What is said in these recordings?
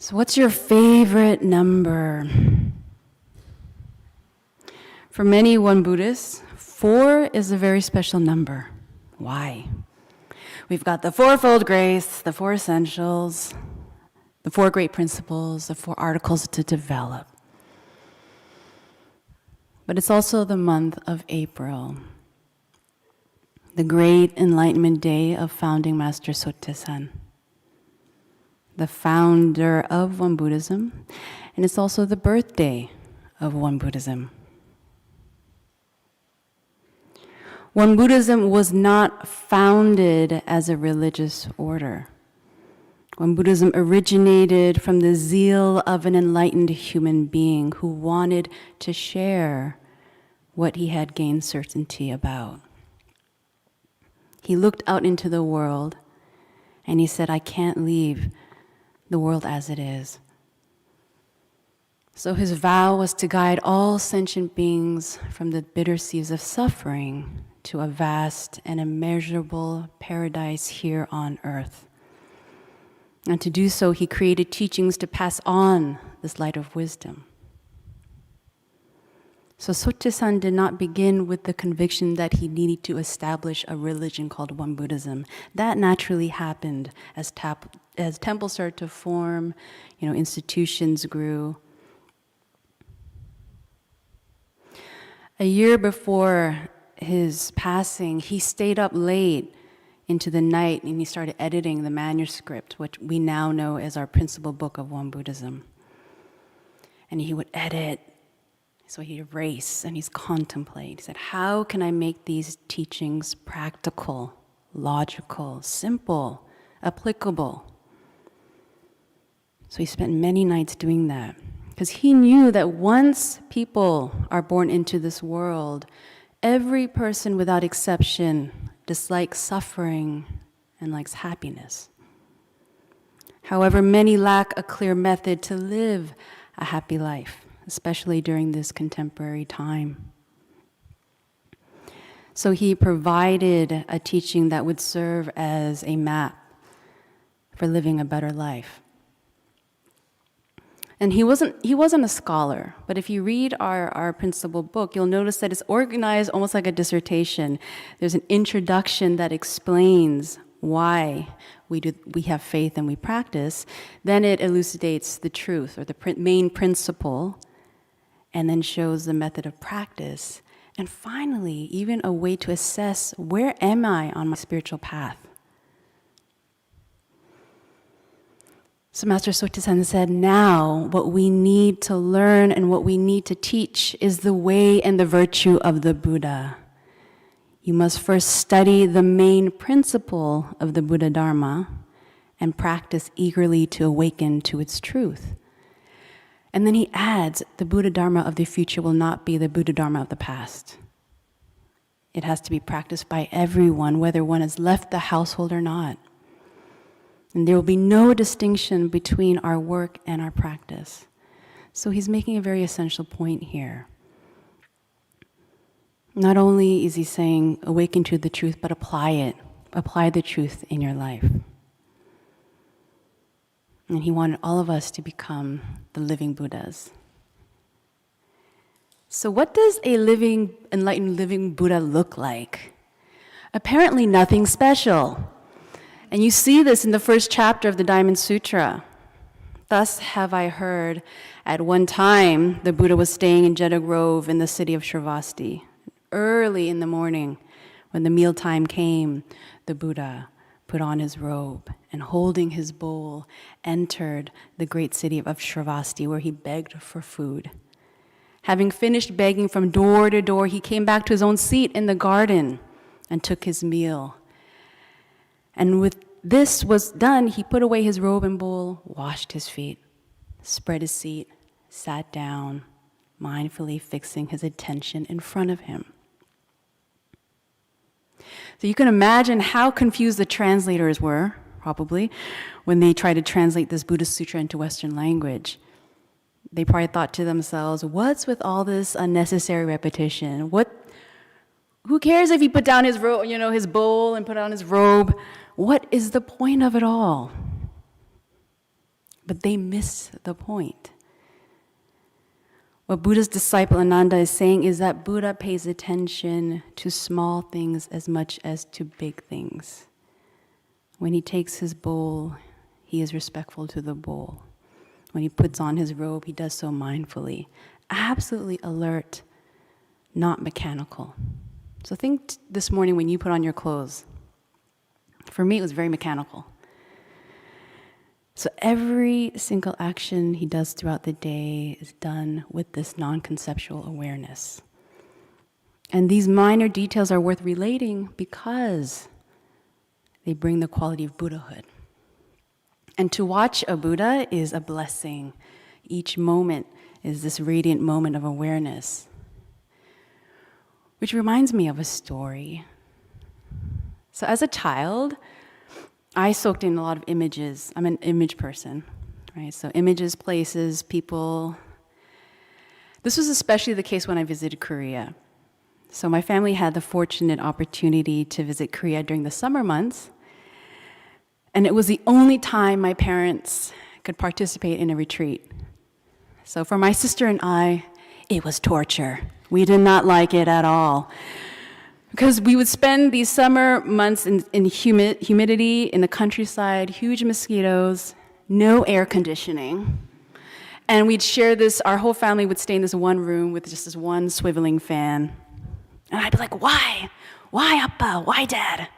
So what's your favorite number? For many Won Buddhists, 4 is a very special number. Why? We've got the Fourfold Grace, the 4 Essentials, the 4 Great Principles, the 4 Articles to develop. But it's also the month of April, the great enlightenment day of founding Master Sotaesan, the founder of Won Buddhism, and it's also the birthday of Won Buddhism. Won Buddhism was not founded as a religious order. Won Buddhism originated from the zeal of an enlightened human being who wanted to share what he had gained certainty about. He looked out into the world and he said, I can't leave the world as it is. So his vow was to guide all sentient beings from the bitter seas of suffering to a vast and immeasurable paradise here on earth. And to do so, he created teachings to pass on this light of wisdom. So Sotaesan did not begin with the conviction that he needed to establish a religion called Won Buddhism. That naturally happened as temples started to form, institutions grew. A year before his passing, he stayed up late into the night and he started editing the manuscript, which we now know as our principal book of Won Buddhism. And he would edit, so he'd erase and he'd contemplate. He said, how can I make these teachings practical, logical, simple, applicable? So he spent many nights doing that because he knew that once people are born into this world, every person without exception dislikes suffering and likes happiness. However, many lack a clear method to live a happy life, especially during this contemporary time. So he provided a teaching that would serve as a map for living a better life. And he wasn't a scholar, but if you read our principal book, you'll notice that it's organized almost like a dissertation. There's an introduction that explains why we have faith and we practice. Then it elucidates the truth or the main principle, and then shows the method of practice. And finally, even a way to assess, where am I on my spiritual path? So Master Sotaesan said, now what we need to learn and what we need to teach is the way and the virtue of the Buddha. You must first study the main principle of the Buddha Dharma and practice eagerly to awaken to its truth. And then he adds, the Buddha Dharma of the future will not be the Buddha Dharma of the past. It has to be practiced by everyone, whether one has left the household or not. And there will be no distinction between our work and our practice. So he's making a very essential point here. Not only is he saying, awaken to the truth, but apply it. Apply the truth in your life. And he wanted all of us to become the living Buddhas. So what does a enlightened living Buddha look like? Apparently nothing special. And you see this in the first chapter of the Diamond Sutra. Thus have I heard, at one time, the Buddha was staying in Jeddah Grove in the city of Shravasti. Early in the morning, when the mealtime came, the Buddha put on his robe and holding his bowl, entered the great city of Shravasti where he begged for food. Having finished begging from door to door, he came back to his own seat in the garden and took his meal. And with this was done, he put away his robe and bowl, washed his feet, spread his seat, sat down, mindfully fixing his attention in front of him. So you can imagine how confused the translators were, probably, when they tried to translate this Buddhist sutra into Western language. They probably thought to themselves, what's with all this unnecessary repetition? Who cares if he put down his his bowl and put on his robe? What is the point of it all? but they miss the point. What Buddha's disciple Ananda is saying is that Buddha pays attention to small things as much as to big things. When he takes his bowl, he is respectful to the bowl. When he puts on his robe, he does so mindfully. Absolutely alert, not mechanical. So think this morning when you put on your clothes. For me, it was very mechanical. So every single action he does throughout the day is done with this non-conceptual awareness. And these minor details are worth relating because they bring the quality of Buddhahood. And to watch a Buddha is a blessing. Each moment is this radiant moment of awareness. Which reminds me of a story. So as a child, I soaked in a lot of images. I'm an image person, right? So images, places, people. This was especially the case when I visited Korea. So my family had the fortunate opportunity to visit Korea during the summer months. And it was the only time my parents could participate in a retreat. So for my sister and I, it was torture. We did not like it at all. Because we would spend these summer months in humidity, in the countryside, huge mosquitoes, no air conditioning. And we'd share this, our whole family would stay in this one room with just this one swiveling fan. And I'd be like, why? Why, Appa? Why, Dad?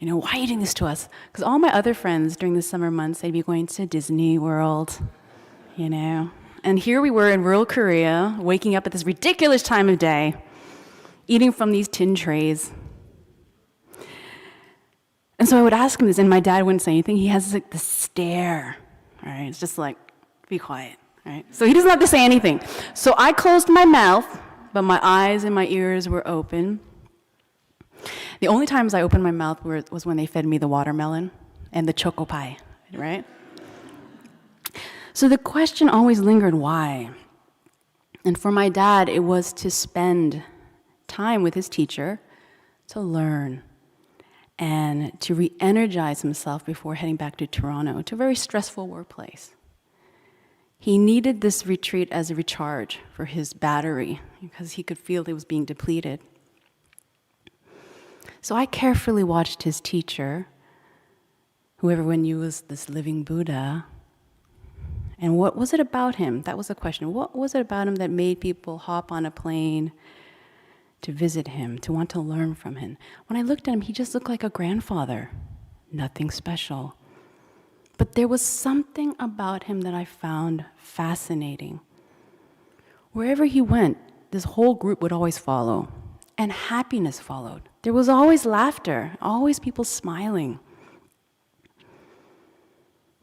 Why are you doing this to us? Because all my other friends during the summer months, they'd be going to Disney World, And here we were in rural Korea, waking up at this ridiculous time of day, eating from these tin trays. And so I would ask him this, and my dad wouldn't say anything. He has this stare, right? It's just like, be quiet, right? So he doesn't have to say anything. So I closed my mouth, but my eyes and my ears were open. The only times I opened my mouth was when they fed me the watermelon and the choco pie, right? So the question always lingered, why? And for my dad, it was to spend time with his teacher to learn and to re-energize himself before heading back to Toronto, to a very stressful workplace. He needed this retreat as a recharge for his battery because he could feel it was being depleted. So I carefully watched his teacher, who everyone knew was this living Buddha. And what was it about him? That was the question. What was it about him that made people hop on a plane to visit him, to want to learn from him? When I looked at him, he just looked like a grandfather. Nothing special. But there was something about him that I found fascinating. Wherever he went, this whole group would always follow, and happiness followed. There was always laughter, always people smiling.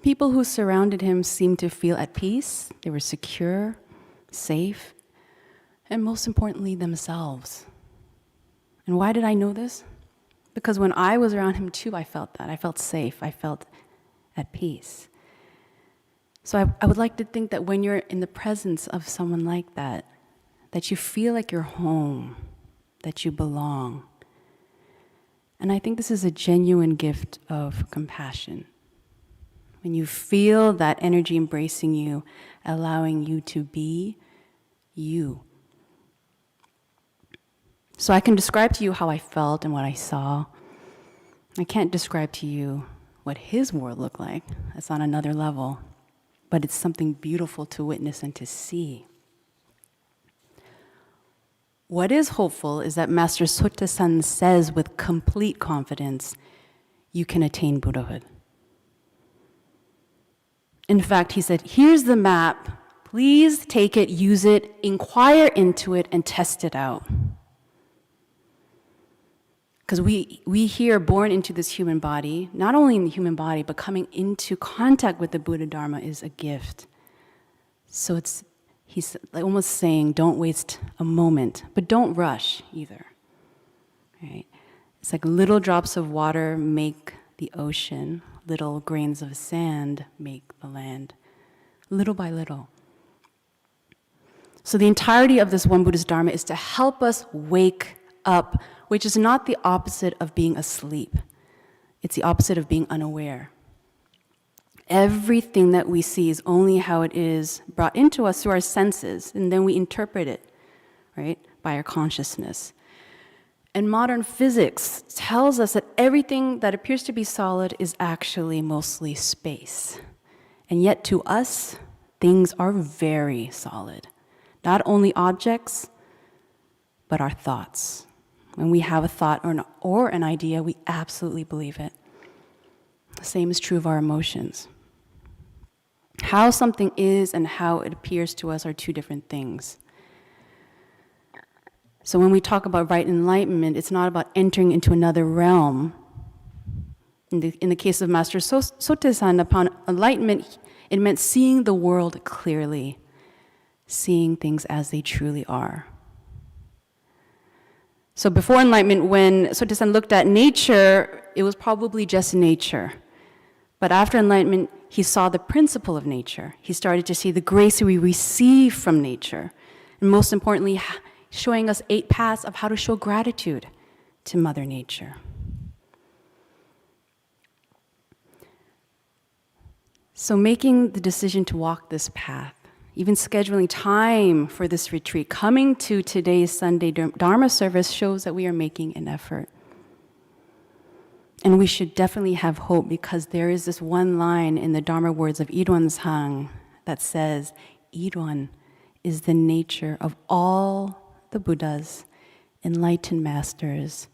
People who surrounded him seemed to feel at peace, they were secure, safe, and most importantly, themselves. And why did I know this? Because when I was around him too, I felt that. I felt safe, I felt at peace. So I would like to think that when you're in the presence of someone like that you feel like you're home, that you belong. And I think this is a genuine gift of compassion. When you feel that energy embracing you, allowing you to be you. So I can describe to you how I felt and what I saw. I can't describe to you what his world looked like. That's on another level. But it's something beautiful to witness and to see. What is hopeful is that Master Sutta-san says with complete confidence, you can attain Buddhahood. In fact, he said, here's the map. Please take it, use it, inquire into it, and test it out. Because we here, born into this human body, not only in the human body, but coming into contact with the Buddha Dharma is a gift. So he's almost saying, don't waste a moment, but don't rush either. Right? It's like little drops of water make the ocean, little grains of sand make the land, little by little. So the entirety of this One Buddhist Dharma is to help us wake up, which is not the opposite of being asleep. It's the opposite of being unaware. Everything that we see is only how it is brought into us through our senses, and then we interpret it, right, by our consciousness. And modern physics tells us that everything that appears to be solid is actually mostly space. And yet to us, things are very solid. Not only objects, but our thoughts. When we have a thought or an idea, we absolutely believe it. The same is true of our emotions. How something is and how it appears to us are two different things. So when we talk about right enlightenment, it's not about entering into another realm. In the case of Master Sotaesan, upon enlightenment, it meant seeing the world clearly, seeing things as they truly are. So before enlightenment, when Sotaesan looked at nature, it was probably just nature. But after enlightenment, he saw the principle of nature. He started to see the grace we receive from nature. And most importantly, showing us 8 paths of how to show gratitude to Mother Nature. So making the decision to walk this path, even scheduling time for this retreat, coming to today's Sunday Dharma service shows that we are making an effort. And we should definitely have hope, because there is this one line in the Dharma words of Idwan-sang that says, Idwan is the nature of all the Buddhas, enlightened masters,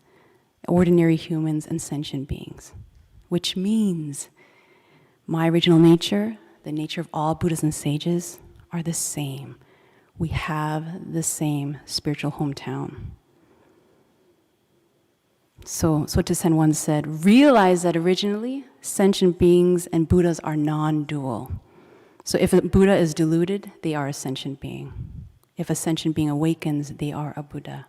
ordinary humans, and sentient beings. Which means my original nature, the nature of all Buddhas and sages, are the same. We have the same spiritual hometown. So Sotaesan once said, realize that originally sentient beings and Buddhas are non-dual. So if a Buddha is deluded, they are a sentient being. If a sentient being awakens, they are a Buddha.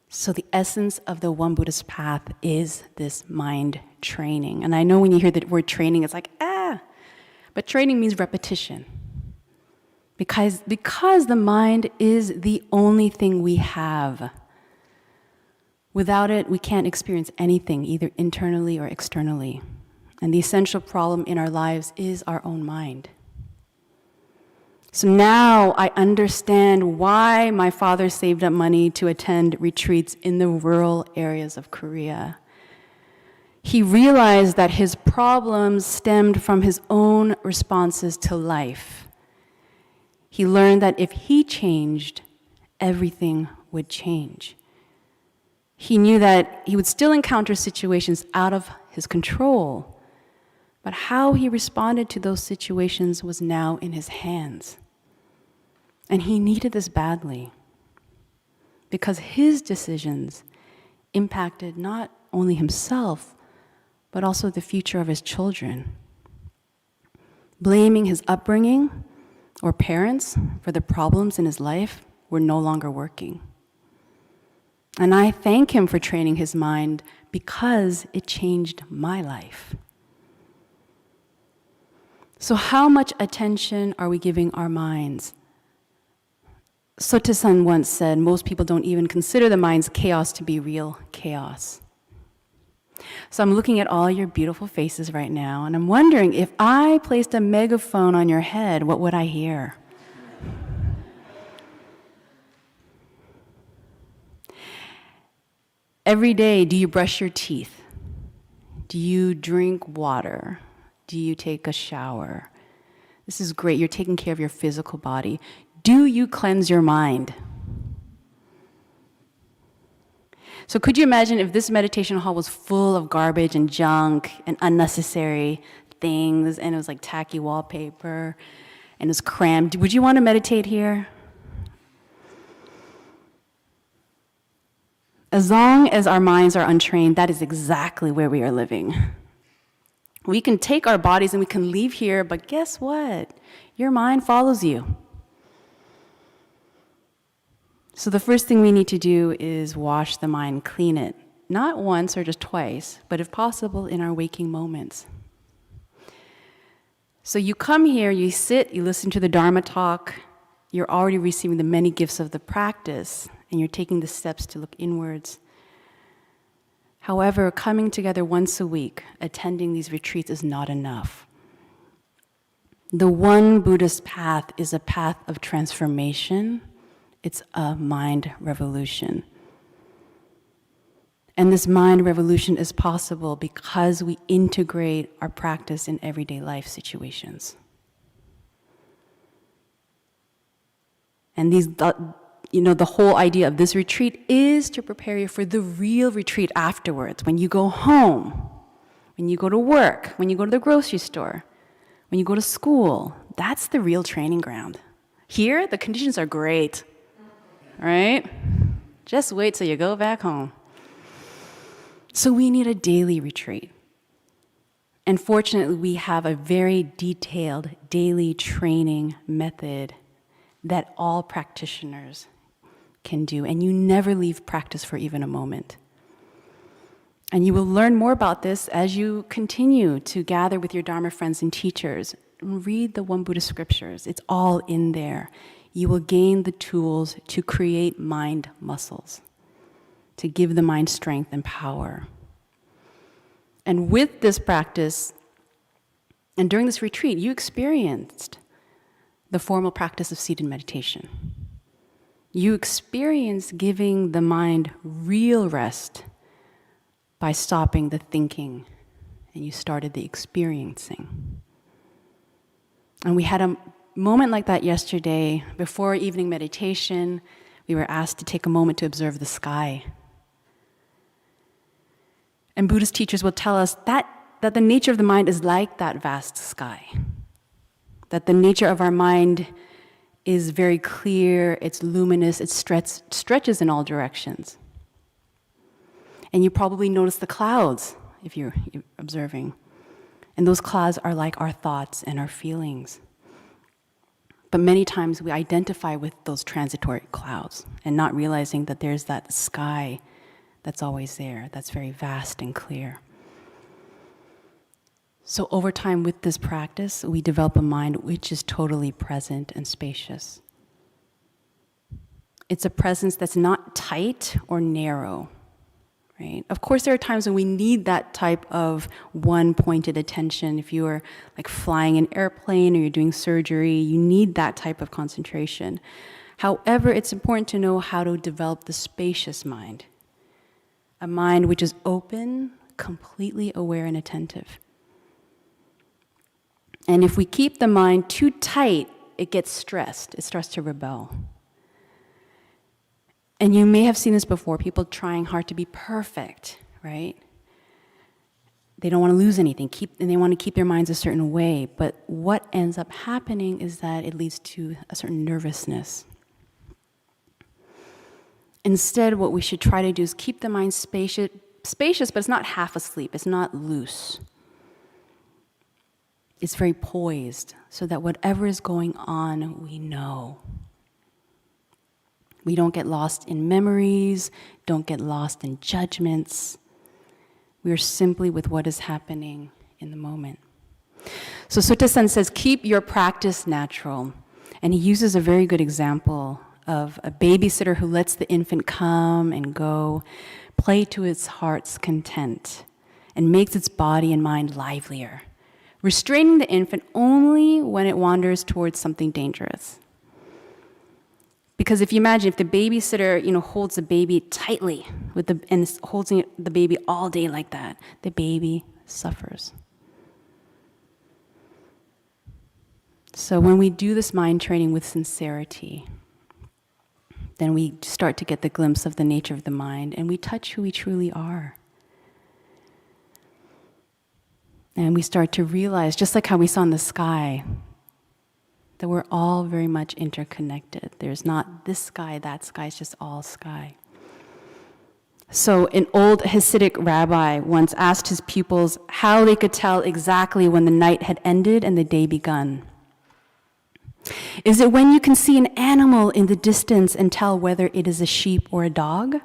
So the essence of the One Buddhist path is this mind training. And I know when you hear the word training, it's like, but training means repetition. Because the mind is the only thing we have. Without it, we can't experience anything, either internally or externally. And the essential problem in our lives is our own mind. So now I understand why my father saved up money to attend retreats in the rural areas of Korea. He realized that his problems stemmed from his own responses to life. He learned that if he changed, everything would change. He knew that he would still encounter situations out of his control, but how he responded to those situations was now in his hands. And he needed this badly, because his decisions impacted not only himself, but also the future of his children. Blaming his upbringing or parents for the problems in his life were no longer working. And I thank him for training his mind, because it changed my life. So how much attention are we giving our minds? Sotaesan once said, most people don't even consider the mind's chaos to be real chaos. So I'm looking at all your beautiful faces right now, and I'm wondering, if I placed a megaphone on your head, what would I hear? Every day, do you brush your teeth? Do you drink water? Do you take a shower? This is great. You're taking care of your physical body. Do you cleanse your mind? So could you imagine if this meditation hall was full of garbage and junk and unnecessary things, and it was like tacky wallpaper, and it was crammed? Would you want to meditate here? As long as our minds are untrained, that is exactly where we are living. We can take our bodies and we can leave here, but guess what? Your mind follows you. So the first thing we need to do is wash the mind, clean it. Not once or just twice, but if possible, in our waking moments. So you come here, you sit, you listen to the Dharma talk, you're already receiving the many gifts of the practice, and you're taking the steps to look inwards. However, coming together once a week, attending these retreats is not enough. The one Buddhist path is a path of transformation. It's a mind revolution. And this mind revolution is possible because we integrate our practice in everyday life situations. And the whole idea of this retreat is to prepare you for the real retreat afterwards, when you go home, when you go to work, when you go to the grocery store, when you go to school. That's the real training ground. Here, the conditions are great, right? Just wait till you go back home. So we need a daily retreat. And fortunately, we have a very detailed daily training method that all practitioners can do. And you never leave practice for even a moment. And you will learn more about this as you continue to gather with your Dharma friends and teachers. Read the One Buddha scriptures. It's all in there. You will gain the tools to create mind muscles, to give the mind strength and power. And with this practice, and during this retreat, you experienced the formal practice of seated meditation. You experienced giving the mind real rest by stopping the thinking, and you started the experiencing. And we had a moment like that yesterday. Before evening meditation, we were asked to take a moment to observe the sky. And Buddhist teachers will tell us that the nature of the mind is like that vast sky. That the nature of our mind is very clear, it's luminous, it stretches in all directions. And you probably notice the clouds if you're observing. And those clouds are like our thoughts and our feelings. But many times we identify with those transitory clouds and not realizing that there's that sky that's always there, that's very vast and clear. So over time with this practice, we develop a mind which is totally present and spacious. It's a presence that's not tight or narrow, right? Of course, there are times when we need that type of one-pointed attention. If you are like flying an airplane or you're doing surgery, you need that type of concentration. However, it's important to know how to develop the spacious mind, a mind which is open, completely aware and attentive. And if we keep the mind too tight, it gets stressed. It starts to rebel. And you may have seen this before, people trying hard to be perfect, right? They don't want to lose anything, and they want to keep their minds a certain way. But what ends up happening is that it leads to a certain nervousness. Instead, what we should try to do is keep the mind spacious, but it's not half asleep, it's not loose. It's very poised, so that whatever is going on, we know. We don't get lost in memories, don't get lost in judgments. We are simply with what is happening in the moment. So Sutta-san says, keep your practice natural. And he uses a very good example of a babysitter who lets the infant come and go, play to its heart's content, and makes its body and mind livelier, restraining the infant only when it wanders towards something dangerous. Because if you imagine, if the babysitter, holds the baby tightly and is holding the baby all day like that, the baby suffers. So when we do this mind training with sincerity, then we start to get the glimpse of the nature of the mind, and we touch who we truly are. And we start to realize, just like how we saw in the sky, that we're all very much interconnected. There's not this sky, that sky, it's just all sky. So an old Hasidic rabbi once asked his pupils how they could tell exactly when the night had ended and the day begun. Is it when you can see an animal in the distance and tell whether it is a sheep or a dog?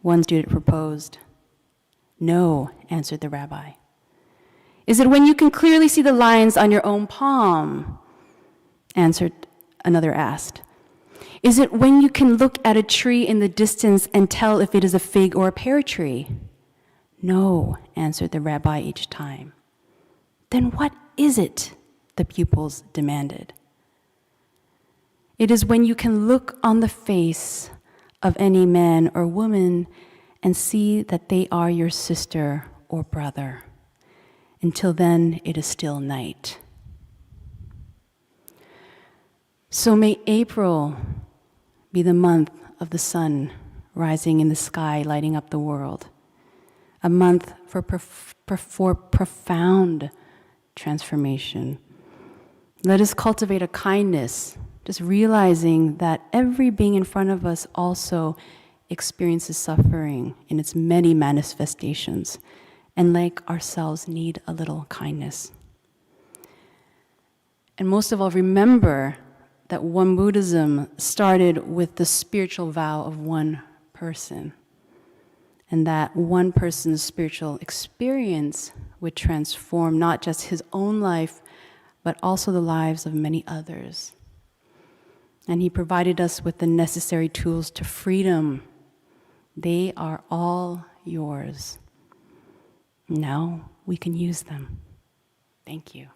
One student proposed. No, answered the rabbi. Is it when you can clearly see the lines on your own palm? Answered, another asked. Is it when you can look at a tree in the distance and tell if it is a fig or a pear tree? No, answered the rabbi each time. Then what is it? The pupils demanded. It is when you can look on the face of any man or woman and see that they are your sister or brother. Until then, it is still night. So may April be the month of the sun rising in the sky, lighting up the world. A month for profound transformation. Let us cultivate a kindness, just realizing that every being in front of us also experiences suffering in its many manifestations, and like ourselves need a little kindness. And most of all, remember that one Buddhism started with the spiritual vow of one person, and that one person's spiritual experience would transform not just his own life, but also the lives of many others. And he provided us with the necessary tools to freedom. They are all yours. Now we can use them. Thank you.